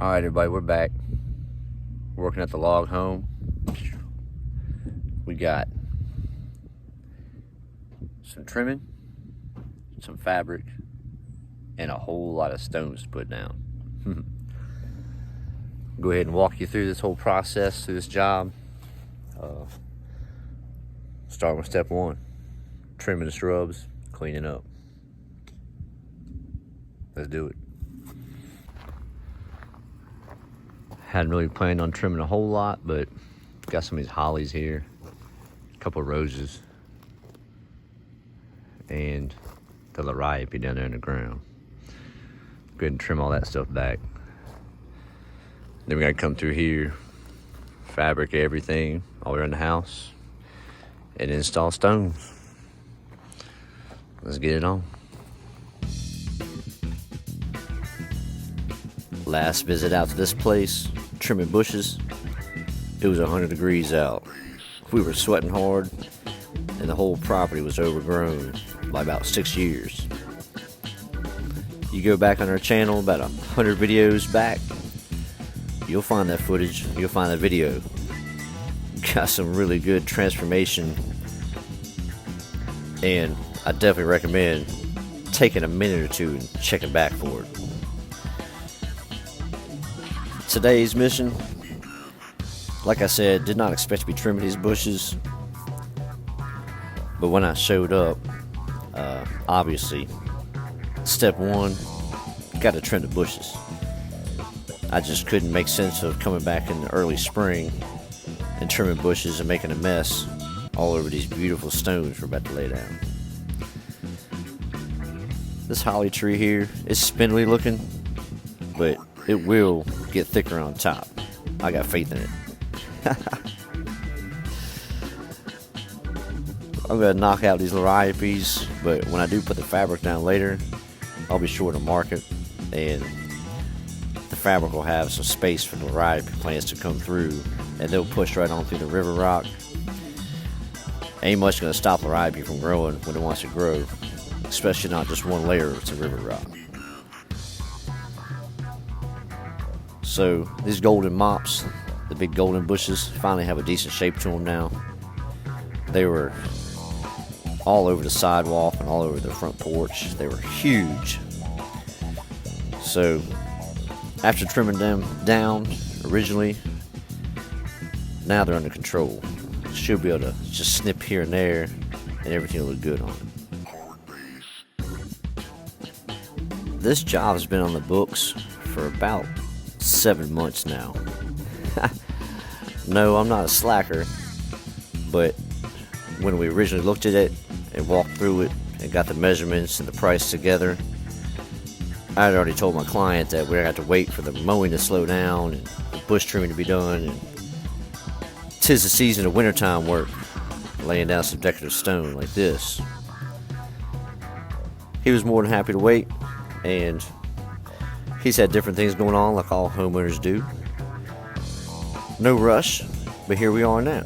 Alright everybody, we're back. Working at the log home. We got some trimming, some fabric, and a whole lot of stones to put down. Go ahead and walk you through this whole process, through this job. Starting with step one, trimming the shrubs, cleaning up. Let's do it. Hadn't really planned on trimming a whole lot, but got some of these hollies here, a couple of roses, and the lariapi down there in the ground. Go ahead and trim all that stuff back. Then we gotta come through here, fabric everything all around the house, and install stones. Let's get it on. Last visit out to this place, trimming bushes, it was 100 degrees out. We were sweating hard, and the whole property was overgrown by about 6 years. You go back on our channel about 100 videos back, you'll find that footage, you'll find that video. Got some really good transformation, and I definitely recommend taking a minute or two and checking back for it. Today's mission, like I said, did not expect to be trimming these bushes, but when I showed up, obviously, step one, got to trim the bushes. I just couldn't make sense of coming back in the early spring and trimming bushes and making a mess all over these beautiful stones we're about to lay down. This holly tree here is spindly looking, but it will get thicker on top. I got faith in it. I'm gonna knock out these lariapis, but when I do put the fabric down later, I'll be sure to mark it, and the fabric will have some space for the lariapi plants to come through, and they'll push right on through the river rock. Ain't much gonna stop lariapi from growing when it wants to grow, especially not just one layer of river rock. So these golden mops, the big golden bushes, finally have a decent shape to them now. They were all over the sidewalk and all over the front porch. They were huge. So after trimming them down originally, now they're under control. Should be able to just snip here and there, and everything will look good on it. This job has been on the books for about 7 months now. No, I'm not a slacker, but when we originally looked at it and walked through it and got the measurements and the price together, I had already told my client that we're gonna have to wait for the mowing to slow down and the bush trimming to be done, and 'tis the season of wintertime work, laying down some decorative stone like this. He was more than happy to wait, and he's had different things going on like all homeowners do. No rush, but here we are now.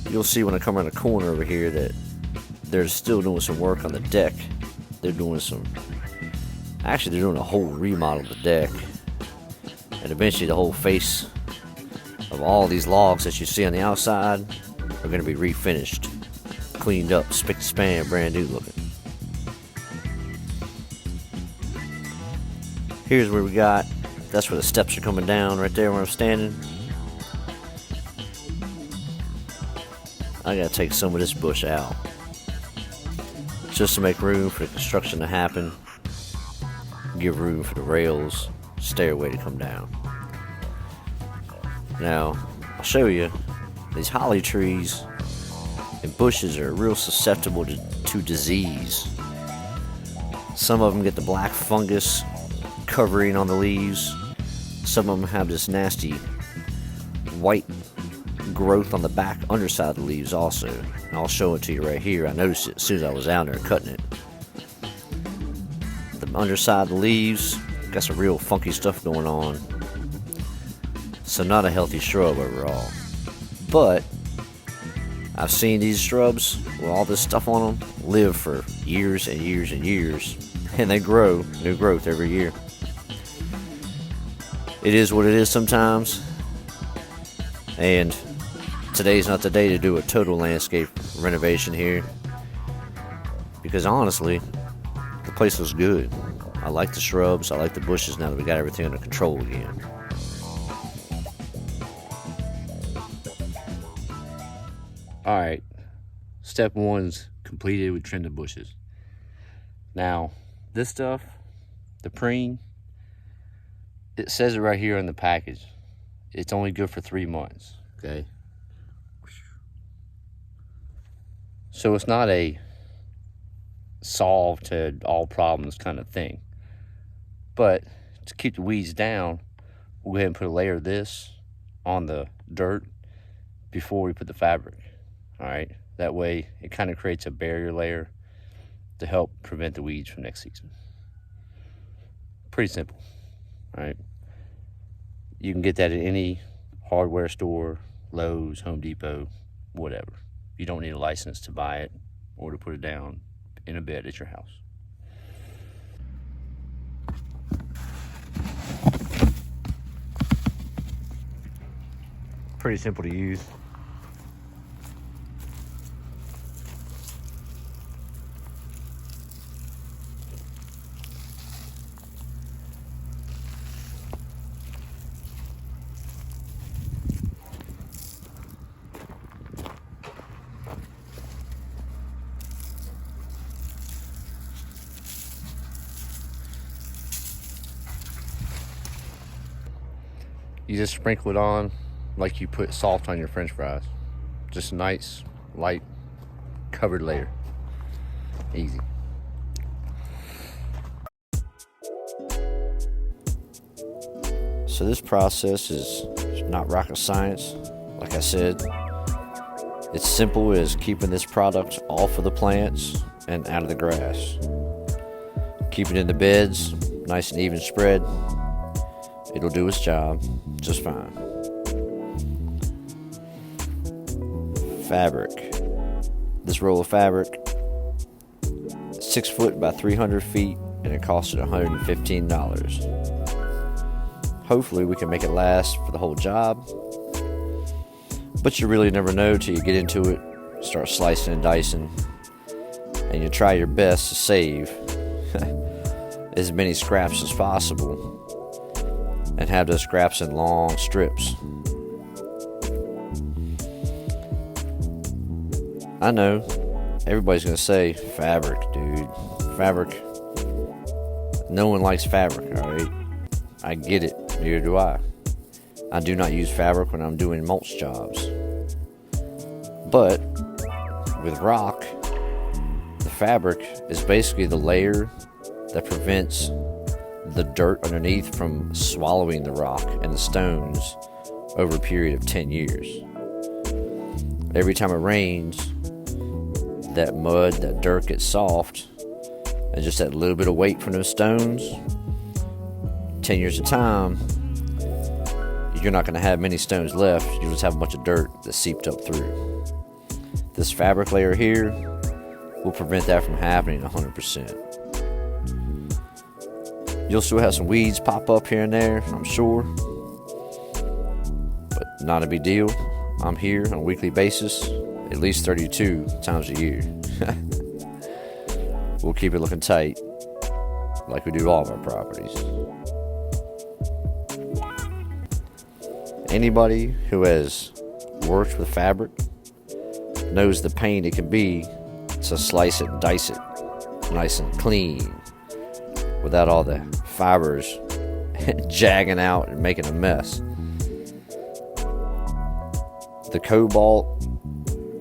You'll see when I come around the corner over here that they're still doing some work on the deck. They're doing a whole remodel of the deck. And eventually the whole face of all these logs that you see on the outside are going to be refinished, cleaned up, spick and span, brand new looking. Here's where we got, that's where the steps are coming down right there where I'm standing. I gotta take some of this bush out just to make room for the construction to happen, give room for the rails, stairway to come down. Now, I'll show you, these holly trees and bushes are real susceptible to disease. Some of them get the black fungus covering on the leaves. Some of them have this nasty white growth on the back underside of the leaves also. And I'll show it to you right here. I noticed it as soon as I was out there cutting it. The underside of the leaves got some real funky stuff going on. So not a healthy shrub overall. But I've seen these shrubs with all this stuff on them live for years and years and years, and they grow new growth every year. It is what it is sometimes, and today's not the day to do a total landscape renovation here, because honestly, the place looks good. I like the shrubs, I like the bushes now that we got everything under control again. Alright, step one's completed. We trimmed the bushes. Now, this stuff, the preen, it says it right here in the package. It's only good for 3 months, okay? So it's not a solve to all problems kind of thing. But to keep the weeds down, we'll go ahead and put a layer of this on the dirt before we put the fabric. All right, that way it kind of creates a barrier layer to help prevent the weeds from next season. Pretty simple, all right? You can get that at any hardware store, Lowe's, Home Depot, whatever. You don't need a license to buy it or to put it down in a bed at your house. Pretty simple to use. You just sprinkle it on like you put salt on your French fries. Just a nice, light, covered layer. Easy. So this process is not rocket science. Like I said, it's simple as keeping this product off of the plants and out of the grass. Keep it in the beds, nice and even spread. It'll do its job just fine. Fabric. This roll of fabric, 6 foot by 300 feet, and it costed $115. Hopefully we can make it last for the whole job, but you really never know till you get into it, start slicing and dicing, and you try your best to save as many scraps as possible and have those scraps in long strips. I know everybody's gonna say fabric, dude. Fabric. No one likes fabric, alright? I get it, neither do I. I do not use fabric when I'm doing mulch jobs. But with rock, the fabric is basically the layer that prevents the dirt underneath from swallowing the rock and the stones over a period of 10 years. Every time it rains, that mud, that dirt gets soft, and just that little bit of weight from those stones, 10 years of time, you're not going to have many stones left. You just have a bunch of dirt that seeped up through. This fabric layer here will prevent that from happening 100%. You'll still have some weeds pop up here and there, I'm sure, but not a big deal. I'm here on a weekly basis, at least 32 times a year. We'll keep it looking tight, like we do all of our properties. Anybody who has worked with fabric knows the pain it can be to slice it and dice it nice and clean without all the fibers jagging out and making a mess. The Cobalt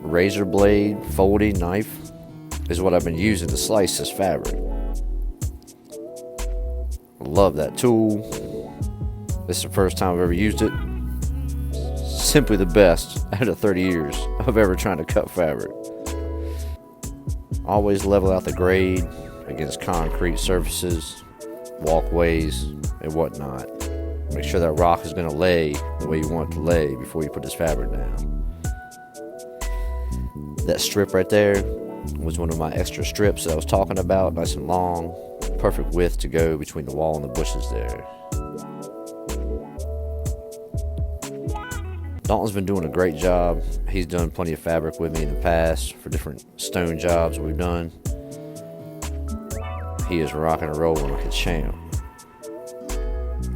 razor blade folding knife is what I've been using to slice this fabric. I love that tool. This is the first time I've ever used it. Simply the best out of 30 years of ever trying to cut fabric. Always level out the grade against concrete surfaces, walkways, and whatnot. Make sure that rock is going to lay the way you want it to lay before you put this fabric down. That strip right there was one of my extra strips that I was talking about, nice and long, perfect width to go between the wall and the bushes there. Dalton's been doing a great job. He's done plenty of fabric with me in the past for different stone jobs we've done. He is rocking and rolling like a champ.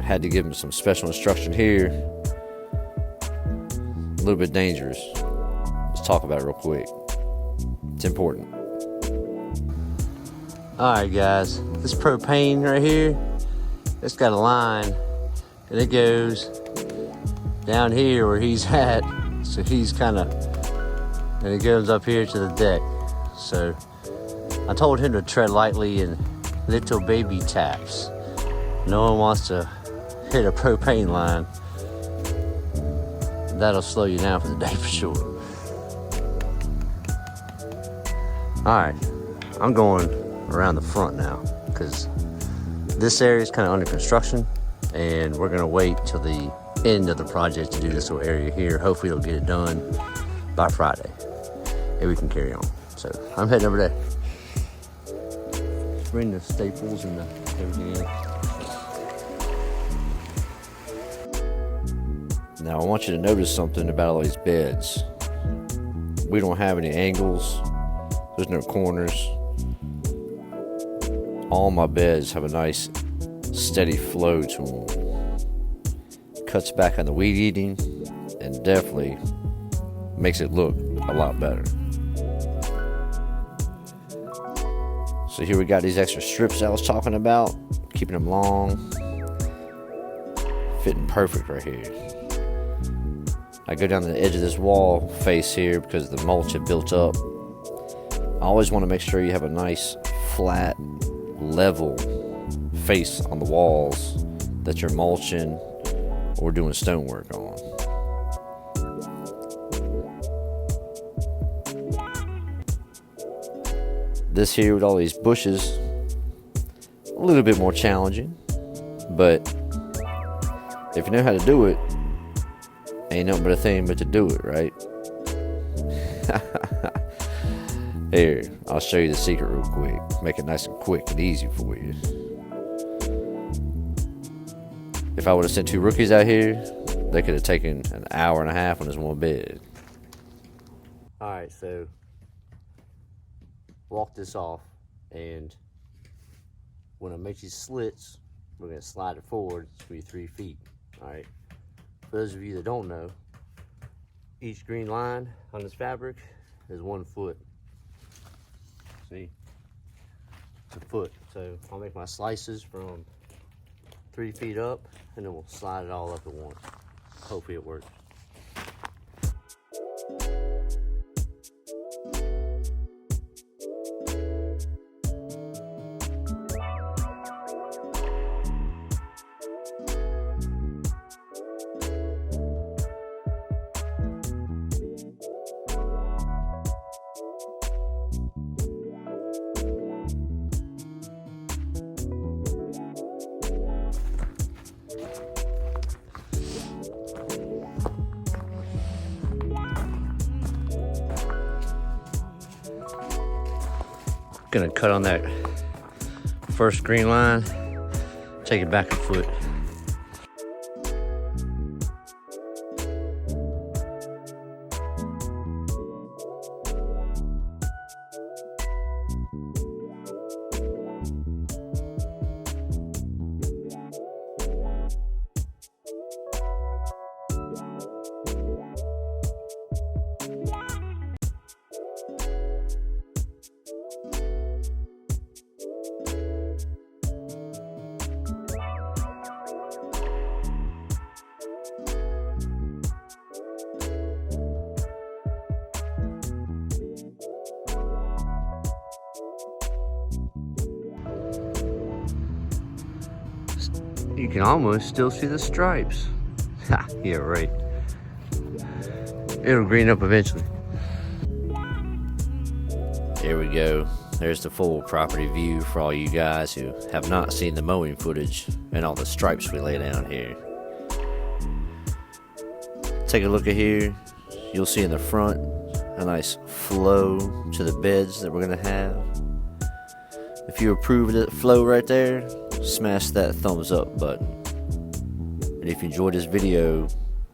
Had to give him some special instruction here. A little bit dangerous. Let's talk about it real quick. It's important. Alright guys, this propane right here, it's got a line and it goes down here where he's at. So he's kind of, and it goes up here to the deck. So I told him to tread lightly and little baby taps. No one wants to hit a propane line. That'll slow you down for the day for sure. Alright, I'm going around the front now because this area is kind of under construction and we're going to wait till the end of the project to do this little area here. Hopefully it'll get it done by Friday and we can carry on. So I'm heading over there. Bring the staples and everything in. Now I want you to notice something about all these beds. We don't have any angles. There's no corners. All my beds have a nice steady flow to them. Cuts back on the weed eating and definitely makes it look a lot better. So here we got these extra strips I was talking about, keeping them long, fitting perfect right here. I go down the edge of this wall face here because the mulch had built up. I always want to make sure you have a nice flat level face on the walls that you're mulching or doing stonework on. This here with all these bushes, a little bit more challenging, but if you know how to do it, ain't nothing but a thing but to do it, right? Here, I'll show you the secret real quick. Make it nice and quick and easy for you. If I would have sent two rookies out here, they could have taken an hour and a half on this one bed. Alright, so walk this off, and when I make these slits, we're going to slide it forward. It's going to be 3 feet. Alright, for those of you that don't know, each green line on this fabric is 1 foot. See? It's a foot. So I'll make my slices from 3 feet up, and then we'll slide it all up at once. Hopefully it works. Gonna cut on that first green line, take it back a foot. You can almost still see the stripes. Ha, yeah, right. It'll green up eventually. Here we go. There's the full property view for all you guys who have not seen the mowing footage and all the stripes we lay down here. Take a look at here. You'll see in the front, a nice flow to the beds that we're gonna have. If you approve of the flow right there, smash that thumbs up button. And if you enjoyed this video,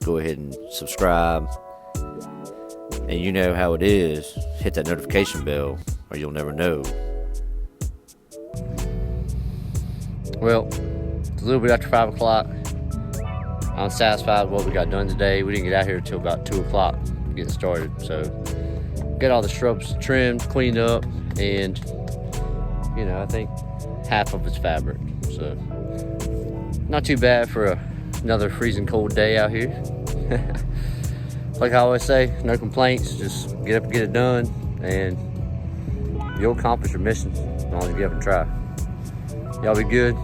go ahead and subscribe. And you know how it is, hit that notification bell or you'll never know. Well, it's a little bit after 5 o'clock. I'm satisfied with what we got done today. We didn't get out here until about 2 o'clock getting started. So, got all the shrubs trimmed, cleaned up, and you know, I think half of it's fabric. So, not too bad for another freezing cold day out here. Like I always say, no complaints. Just get up and get it done, and you'll accomplish your mission as long as you get up and try. Y'all be good.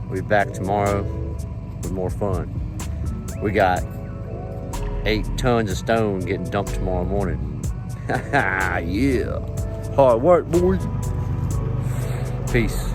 We'll be back tomorrow with more fun. We got 8 tons of stone getting dumped tomorrow morning. Yeah. Hard work, boys. Peace.